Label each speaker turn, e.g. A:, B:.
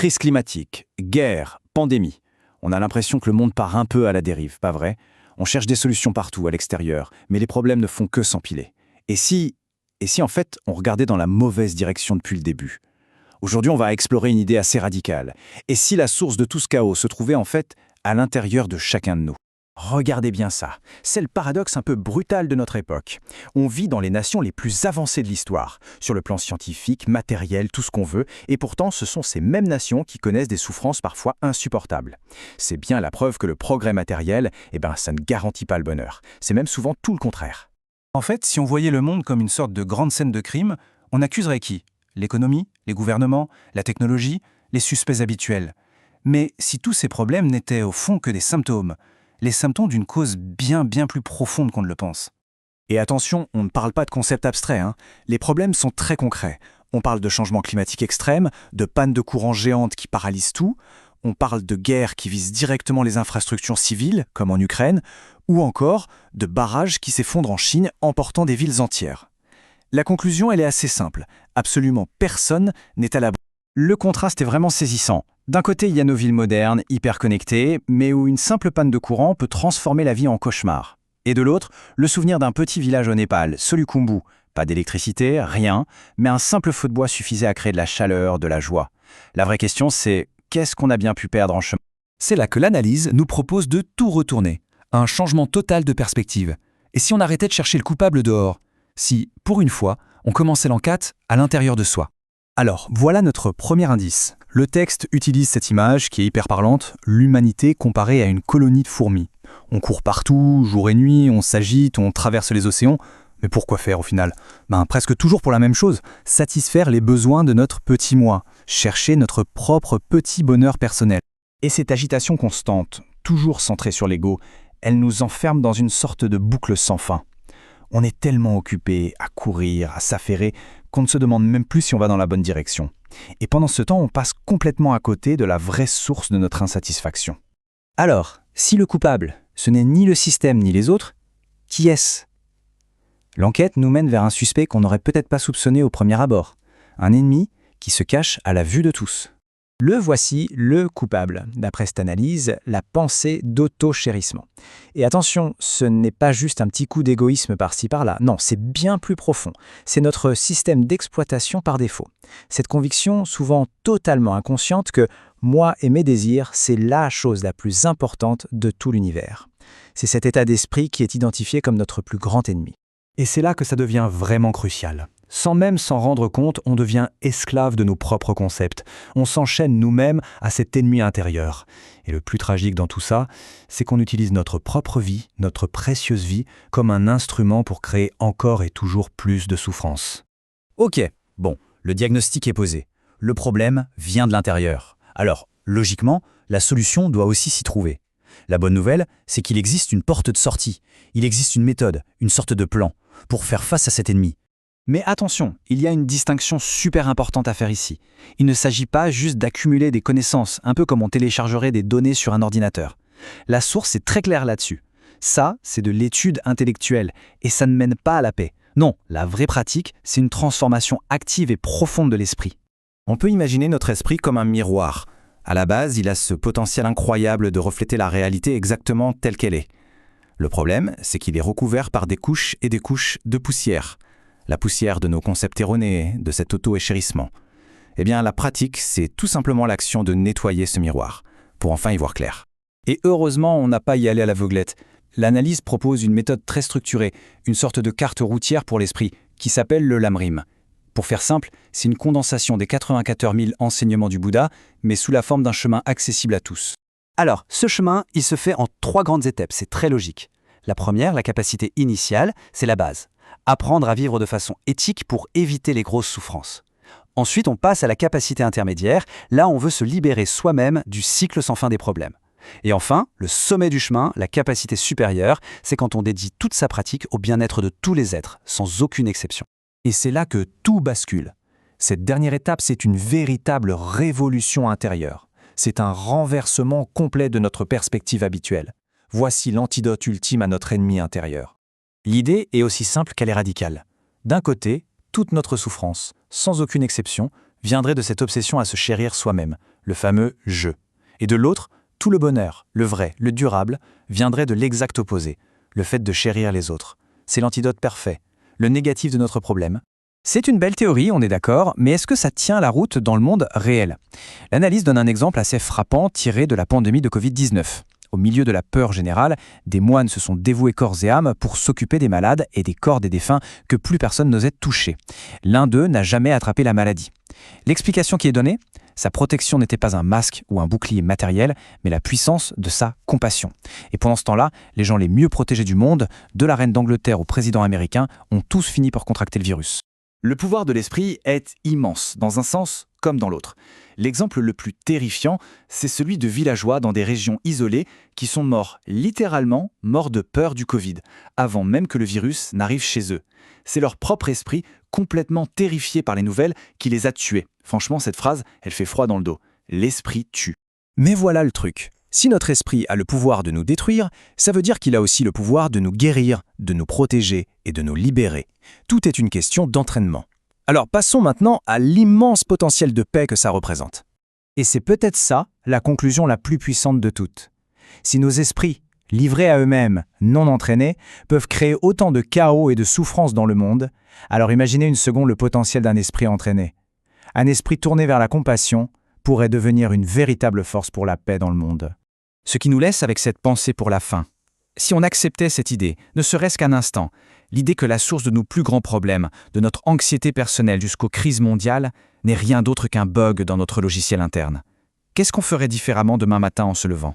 A: Crise climatique, guerre, pandémie. On a l'impression que le monde part un peu à la dérive, pas vrai? On cherche des solutions partout à l'extérieur, mais les problèmes ne font que s'empiler. Et si en fait on regardait dans la mauvaise direction depuis le début? Aujourd'hui, on va explorer une idée assez radicale. Et si la source de tout ce chaos se trouvait en fait à l'intérieur de chacun de nous?
B: Regardez bien ça, c'est le paradoxe un peu brutal de notre époque. On vit dans les nations les plus avancées de l'histoire, sur le plan scientifique, matériel, tout ce qu'on veut, et pourtant ce sont ces mêmes nations qui connaissent des souffrances parfois insupportables. C'est bien la preuve que le progrès matériel, ça ne garantit pas le bonheur. C'est même souvent tout le contraire.
C: En fait, si on voyait le monde comme une sorte de grande scène de crime, on accuserait qui? L'économie, les gouvernements, la technologie, les suspects habituels. Mais si tous ces problèmes n'étaient au fond que des symptômes, les symptômes d'une cause bien plus profonde qu'on ne le pense.
B: Et attention, on ne parle pas de concepts abstraits, hein. Les problèmes sont très concrets. On parle de changements climatiques extrêmes, de pannes de courant géantes qui paralysent tout, on parle de guerres qui visent directement les infrastructures civiles, comme en Ukraine, ou encore de barrages qui s'effondrent en Chine, emportant des villes entières. La conclusion, elle est assez simple. Absolument personne n'est à l'abri. Le contraste est vraiment saisissant. D'un côté, il y a nos villes modernes, hyper connectées, mais où une simple panne de courant peut transformer la vie en cauchemar. Et de l'autre, le souvenir d'un petit village au Népal, Solukhumbu. Pas d'électricité, rien, mais un simple feu de bois suffisait à créer de la chaleur, de la joie. La vraie question, c'est qu'est-ce qu'on a bien pu perdre en chemin?
D: C'est là que l'analyse nous propose de tout retourner, un changement total de perspective. Et si on arrêtait de chercher le coupable dehors? Si, pour une fois, on commençait l'enquête à l'intérieur de soi?
B: Alors, voilà notre premier indice. Le texte utilise cette image qui est hyper parlante, l'humanité comparée à une colonie de fourmis. On court partout, jour et nuit, on s'agite, on traverse les océans. Mais pourquoi faire au final? Presque toujours pour la même chose, satisfaire les besoins de notre petit moi, chercher notre propre petit bonheur personnel. Et cette agitation constante, toujours centrée sur l'ego, elle nous enferme dans une sorte de boucle sans fin. On est tellement occupé à courir, à s'affairer, qu'on ne se demande même plus si on va dans la bonne direction. Et pendant ce temps, on passe complètement à côté de la vraie source de notre insatisfaction.
E: Alors, si le coupable, ce n'est ni le système ni les autres, qui est-ce? L'enquête nous mène vers un suspect qu'on n'aurait peut-être pas soupçonné au premier abord. Un ennemi qui se cache à la vue de tous. Le voici, le coupable. D'après cette analyse, la pensée d'auto-chérissement. Et attention, ce n'est pas juste un petit coup d'égoïsme par-ci par-là. Non, c'est bien plus profond. C'est notre système d'exploitation par défaut. Cette conviction, souvent totalement inconsciente, que moi et mes désirs, c'est la chose la plus importante de tout l'univers. C'est cet état d'esprit qui est identifié comme notre plus grand ennemi.
B: Et c'est là que ça devient vraiment crucial. Sans même s'en rendre compte, on devient esclave de nos propres concepts. On s'enchaîne nous-mêmes à cet ennemi intérieur. Et le plus tragique dans tout ça, c'est qu'on utilise notre propre vie, notre précieuse vie, comme un instrument pour créer encore et toujours plus de souffrance.
A: Ok, bon, le diagnostic est posé. Le problème vient de l'intérieur. Alors, logiquement, la solution doit aussi s'y trouver. La bonne nouvelle, c'est qu'il existe une porte de sortie. Il existe une méthode, une sorte de plan, pour faire face à cet ennemi.
B: Mais attention, il y a une distinction super importante à faire ici. Il ne s'agit pas juste d'accumuler des connaissances, un peu comme on téléchargerait des données sur un ordinateur. La source est très claire là-dessus. Ça, c'est de l'étude intellectuelle, et ça ne mène pas à la paix. Non, la vraie pratique, c'est une transformation active et profonde de l'esprit.
A: On peut imaginer notre esprit comme un miroir. À la base, il a ce potentiel incroyable de refléter la réalité exactement telle qu'elle est. Le problème, c'est qu'il est recouvert par des couches et des couches de poussière. La poussière de nos concepts erronés, de cet auto-échérissement. Eh bien, la pratique, c'est tout simplement l'action de nettoyer ce miroir, pour enfin y voir clair.
B: Et heureusement, on n'a pas à y aller à l'aveuglette. L'analyse propose une méthode très structurée, une sorte de carte routière pour l'esprit, qui s'appelle le Lamrim. Pour faire simple, c'est une condensation des 84 000 enseignements du Bouddha, mais sous la forme d'un chemin accessible à tous.
E: Alors, ce chemin, il se fait en 3 grandes étapes, c'est très logique. La première, la capacité initiale, c'est la base. Apprendre à vivre de façon éthique pour éviter les grosses souffrances. Ensuite, on passe à la capacité intermédiaire. Là, on veut se libérer soi-même du cycle sans fin des problèmes. Et enfin, le sommet du chemin, la capacité supérieure, c'est quand on dédie toute sa pratique au bien-être de tous les êtres, sans aucune exception.
B: Et c'est là que tout bascule. Cette dernière étape, c'est une véritable révolution intérieure. C'est un renversement complet de notre perspective habituelle. Voici l'antidote ultime à notre ennemi intérieur. L'idée est aussi simple qu'elle est radicale. D'un côté, toute notre souffrance, sans aucune exception, viendrait de cette obsession à se chérir soi-même, le fameux « je ». Et de l'autre, tout le bonheur, le vrai, le durable, viendrait de l'exact opposé, le fait de chérir les autres. C'est l'antidote parfait, le négatif de notre problème.
E: C'est une belle théorie, on est d'accord, mais est-ce que ça tient la route dans le monde réel? L'analyse donne un exemple assez frappant tiré de la pandémie de Covid-19. Au milieu de la peur générale, des moines se sont dévoués corps et âme pour s'occuper des malades et des corps des défunts que plus personne n'osait toucher. L'un d'eux n'a jamais attrapé la maladie. L'explication qui est donnée? Sa protection n'était pas un masque ou un bouclier matériel, mais la puissance de sa compassion. Et pendant ce temps-là, les gens les mieux protégés du monde, de la reine d'Angleterre au président américain, ont tous fini par contracter le virus.
B: Le pouvoir de l'esprit est immense, dans un sens comme dans l'autre. L'exemple le plus terrifiant, c'est celui de villageois dans des régions isolées qui sont littéralement morts de peur du Covid, avant même que le virus n'arrive chez eux. C'est leur propre esprit, complètement terrifié par les nouvelles, qui les a tués. Franchement, cette phrase, elle fait froid dans le dos. L'esprit tue.
E: Mais voilà le truc. Si notre esprit a le pouvoir de nous détruire, ça veut dire qu'il a aussi le pouvoir de nous guérir, de nous protéger et de nous libérer. Tout est une question d'entraînement. Alors passons maintenant à l'immense potentiel de paix que ça représente. Et c'est peut-être ça la conclusion la plus puissante de toutes. Si nos esprits, livrés à eux-mêmes, non entraînés, peuvent créer autant de chaos et de souffrance dans le monde, alors imaginez une seconde le potentiel d'un esprit entraîné. Un esprit tourné vers la compassion pourrait devenir une véritable force pour la paix dans le monde. Ce qui nous laisse avec cette pensée pour la fin. Si on acceptait cette idée, ne serait-ce qu'un instant, l'idée que la source de nos plus grands problèmes, de notre anxiété personnelle jusqu'aux crises mondiales, n'est rien d'autre qu'un bug dans notre logiciel interne. Qu'est-ce qu'on ferait différemment demain matin en se levant ?